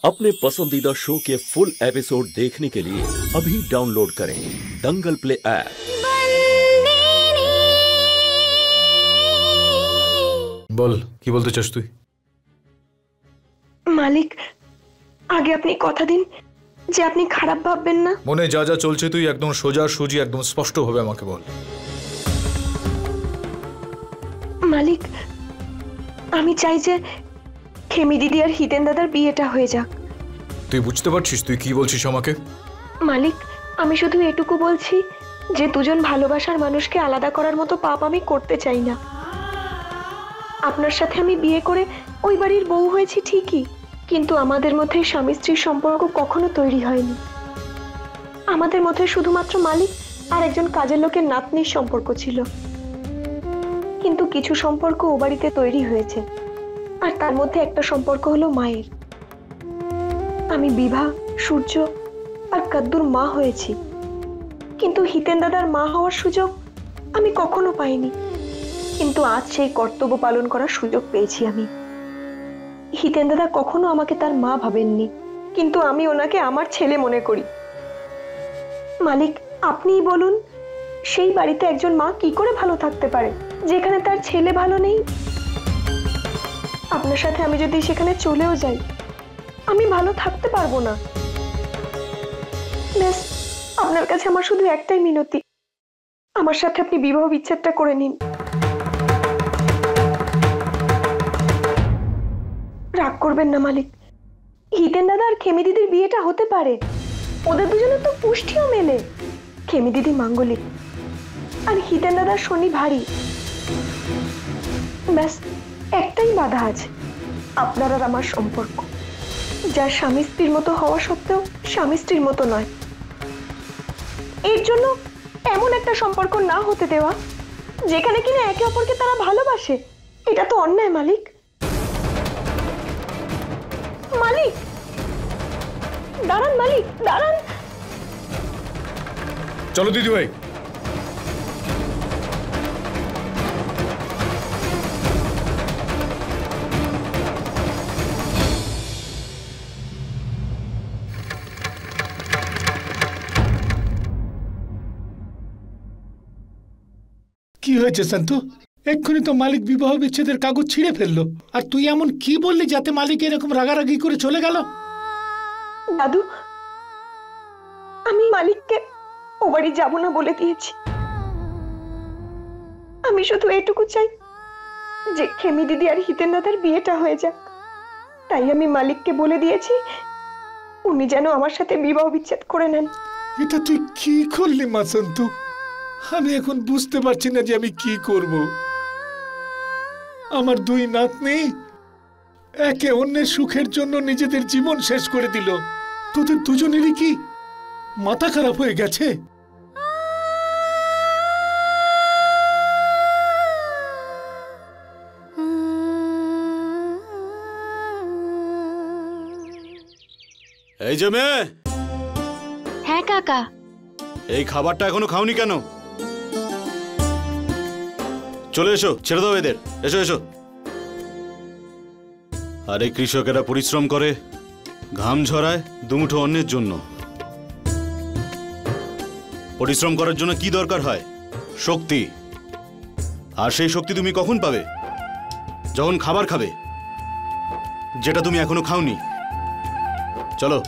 अपने पसंदीदा शो के फुल एपिसोड देखने के लिए अभी डाउनलोड करें दंगल प्ले ऐप। বল কি বলতে চাস তুই? মালিক, আগে আপনি কথা দিন যে আপনি খারাপ ভাববেন না। মনে যা যা চলছে তুই একদম সোজা সুজি একদম স্পষ্ট ভাবে আমাকে বল। মালিক, আমি চাই যে খেমি দিদি আর হিতেন দাদার বিয়েটা হয়ে যাক। তুই বুঝতে পারছিস তুই কি বলছিস আমাকে? মালিক, আমি শুধু এটুকু বলছি যে দুজন ভালোবাসার মানুষকে আলাদা করার মতো পাপ আমি করতে চাই না। আপনার সাথে আমি বিয়ে করে ওই বাড়ির বউ হয়েছি ঠিকই, কিন্তু আমাদের মধ্যে স্বামী স্ত্রীর সম্পর্ক কখনো তৈরি হয়নি। আমাদের মধ্যে শুধুমাত্র মালিক আর একজন কাজের লোকের নাতনির সম্পর্ক ছিল। কিন্তু কিছু সম্পর্ক ও বাড়িতে তৈরি হয়েছে, আর তার মধ্যে একটা সম্পর্ক হলো মায়ের। আমি বিভা, সূর্য আর কাদ্দুর মা হয়েছি, কিন্তু হিতেন দাদার মা হওয়ার সুযোগ আমি কখনো পাইনি। কিন্তু আজ সেই কর্তব্য পালন করার সুযোগ পেয়েছি আমি। হিতেন দাদা কখনো আমাকে তার মা ভাবেননি, কিন্তু আমি ওনাকে আমার ছেলে মনে করি। মালিক, আপনিই বলুন, সেই বাড়িতে একজন মা কি করে ভালো থাকতে পারে যেখানে তার ছেলে ভালো নেই? আপনার সাথে আমি যদি সেখানে চলেও যাই, আমি ভালো থাকতে পারবো না। ব্যাস, আপনার কাছে আমার শুধু একটাই মিনতি, আমার সাথে আপনি বিবাহ বিচ্ছেদটা করে নিন। রাগ করবেন না মালিক, হিতেন দাদা আর খেমি দিদির বিয়েটা হতে পারে। ওদের দুজনের তো পুষ্টিও মেলে। খেমি দিদি মাঙ্গলিক আর হিতেন দাদার শনি ভারী। ব্যাস একটাই বাধা আছে, আপনার আর আমার সম্পর্ক, যার স্বামী স্ত্রীর মতো হওয়া সত্ত্বেও স্বামী স্ত্রীর মতো নয়। এর জন্য এমন একটা সম্পর্ক না হতে দেওয়া যেখানে কিনা একে অপরকে তারা ভালোবাসে। এটা তো অন্যায় মালিক। মালিক দাঁড়ান, মালিক দাঁড়ান। চলো দিদি ভাই। কি হয়েছে সন্তু? এক্ষুনি তো মালিক বিবাহ বিচ্ছেদের কাগজ ছিঁড়ে ফেললো, আর তুই এমন কি বললি যাতে মালিক এরকম রাগারাগি করে চলে গেল? দাদু, আমি মালিককে ও বাড়ি যাব না বলে দিয়েছি। আমি শুধু এটুকু চাই যে খেমি দিদি আর হিতেন দাদার বিয়েটা হয়ে যাক। তাই আমি মালিককে বলে দিয়েছি উনি যেন আমার সাথে বিবাহ বিচ্ছেদ করে নেন। এটা তুই কি করলি মা সন্তু? আমি এখন বুঝতে পারছি না যে আমি কি করব। আমার দুই নাতনি একে অন্যের সুখের জন্য নিজেদের জীবন শেষ করে দিল। তোদের দুজনেরই কি মাথা খারাপ হয়ে গেছে? এই যে মেয়ে। হ্যাঁ কাকা। এই খাবারটা এখনো খাওনি কেন? চলে এসো, ছেড়ে দাও এদের। এসো এসো। আরে কৃষকেরা পরিশ্রম করে, ঘাম ঝরায় দুমুঠো অন্যের জন্য। পরিশ্রম করার জন্য কি দরকার হয়? শক্তি। আর সেই শক্তি তুমি কখন পাবে? যখন খাবার খাবে, যেটা তুমি এখনো খাওনি। চলো।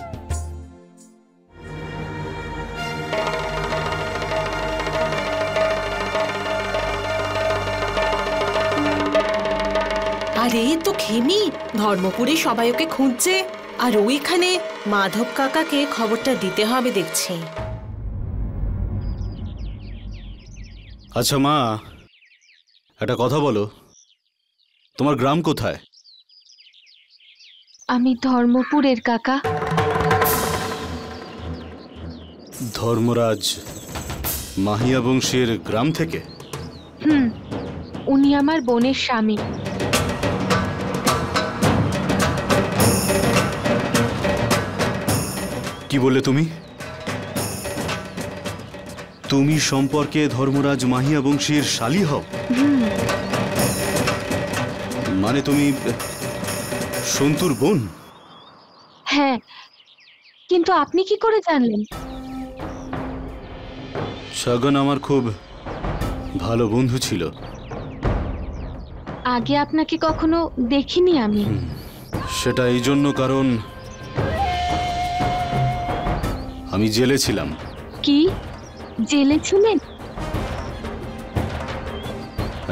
আরে তো খেমি, ধর্মপুরে সবাই ওকে খুঁজছে, আর ওইখানে মাধব কাকাকে খবরটা দিতে হবে দেখছি। আচ্ছা মা, একটা কথা বলো, তোমার গ্রাম কোথায়? আমি ধর্মপুরের কাকা। ধর্মরাজ মাহিয়া বংশের গ্রাম থেকে? উনি আমার বোনের স্বামী। কি বললে তুমি? তুমি সম্পর্কে ধর্মরাজ মাহিয়া বংশের শালী হও? মানে তুমি সন্তুর বোন? হ্যাঁ, কিন্তু আপনি কি করে জানলেন? শগন আমার খুব ভালো বন্ধু ছিল। আগে আপনাকে কখনো দেখিনি আমি। সেটা এই জন্য কারণ আমি জেলে ছিলাম। কি জেলে ছিলেন?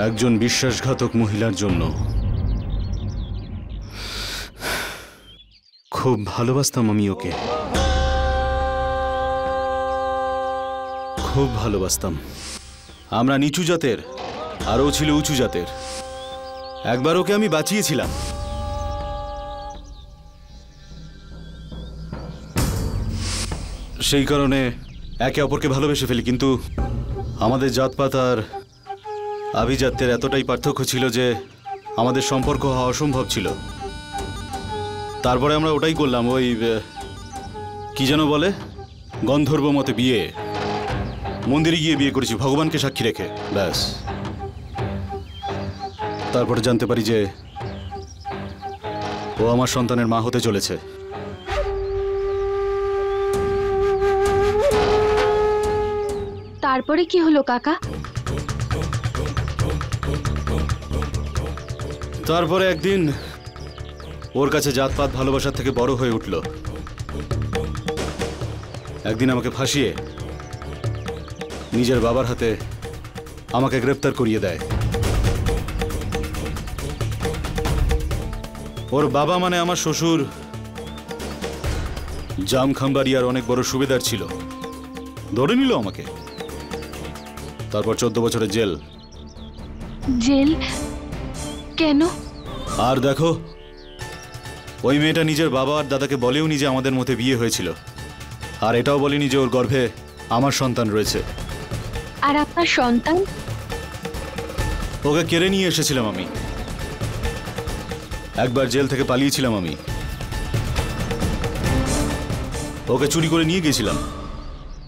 একজন বিশ্বাসঘাতক মহিলার জন্য। খুব ভালোবাসতাম আমি ওকে, খুব ভালোবাসতাম। আমরা নিচু জাতের আর ও ছিল উঁচু জাতের। একবার ওকে আমি বাঁচিয়েছিলাম। সেই কারণে একে অপরকে ভালোবেসে ফেলি, কিন্তু আমাদের জাতপাত আর আভিজাত্যের এতটাই পার্থক্য ছিল যে আমাদের সম্পর্ক হওয়া অসম্ভব ছিল। তারপরে আমরা ওটাই করলাম, ওই কি যেন বলে, গন্ধর্ব মতে বিয়ে। মন্দিরে গিয়ে বিয়ে করেছি ভগবানকে সাক্ষী রেখে, ব্যাস। তারপরে জানতে পারি যে ও আমার সন্তানের মা হতে চলেছে। তারপরে কি হলো কাকা? তারপরে একদিন ওর কাছে জাতপাত ভালোবাসার থেকে বড় হয়ে উঠল। একদিন আমাকে ফাঁসিয়ে নিজের বাবার হাতে আমাকে গ্রেপ্তার করিয়ে দেয়। ওর বাবা মানে আমার শ্বশুর জামখাম্বাড়িয়ার অনেক বড় সুবেদার ছিল। ধরে নিল আমাকে। তারপর 14 বছরের জেল। জেল কেন? আর দেখো, ওই মেয়েটা নিজের বাবা আর দাদাকে বলেও নি যে আমাদের মধ্যে বিয়ে হয়েছিল, আর এটাও বলেনি যে ওর গর্ভে আমার সন্তান রয়েছে। আর আপনার সন্তান? ওকে কেড়ে নিয়ে এসেছিলাম আমি। একবার জেল থেকে পালিয়েছিলাম আমি। ওকে চুরি করে নিয়ে গেছিলাম।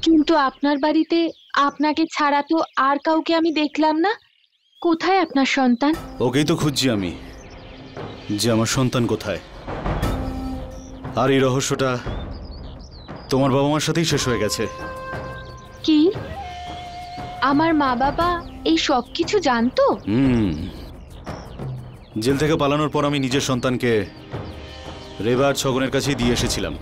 কিন্তু আপনার বাড়িতে আপনাকে ছাড়া তো আর কাউকে আমি দেখলাম না। কোথায় আপনার সন্তান? ওকেই তো খুঁজছি আমি, যে আমার সন্তান কোথায়। আর এই রহস্যটা তোমার বাবা মার সাথেই শেষ হয়ে গেছে। কি আমার মা বাবা এই সব কিছু জানতো? জেল থেকে পালানোর পর আমি নিজের সন্তানকে রেবা আর ছগনের কাছেই দিয়ে এসেছিলাম।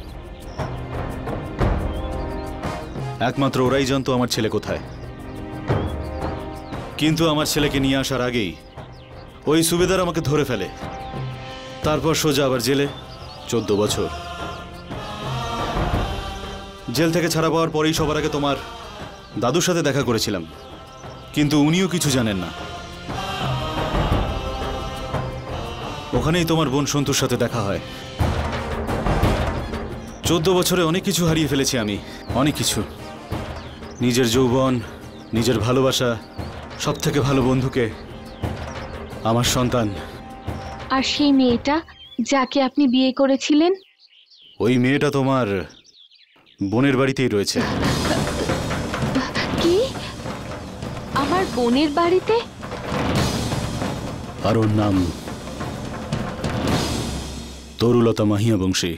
একমাত্র ওরাই জানতো আমার ছেলে কোথায়। কিন্তু আমার ছেলেকে নিয়ে আসার আগেই ওই সুবেদার আমাকে ধরে ফেলে। তারপর সোজা আবার জেলে 14 বছর। জেল থেকে ছাড়া পাওয়ার পরেই সবার আগে তোমার দাদুর সাথে দেখা করেছিলাম, কিন্তু উনিও কিছু জানেন না। ওখানেই তোমার বোন সন্তুর সাথে দেখা হয়। 14 বছরে অনেক কিছু হারিয়ে ফেলেছি আমি, অনেক কিছু। নিজের যৌবন, নিজের ভালোবাসা, সব থেকে ভালো বন্ধুকে, আমার সন্তান। আর সেই মেয়েটা যাকে আপনি বিয়ে করেছিলেন? ওই মেয়েটা তোমার বোনের বাড়িতেই রয়েছে। কি আমার বোনের বাড়িতে? আর ওর নাম তরুলতা মাহিয়া বংশী।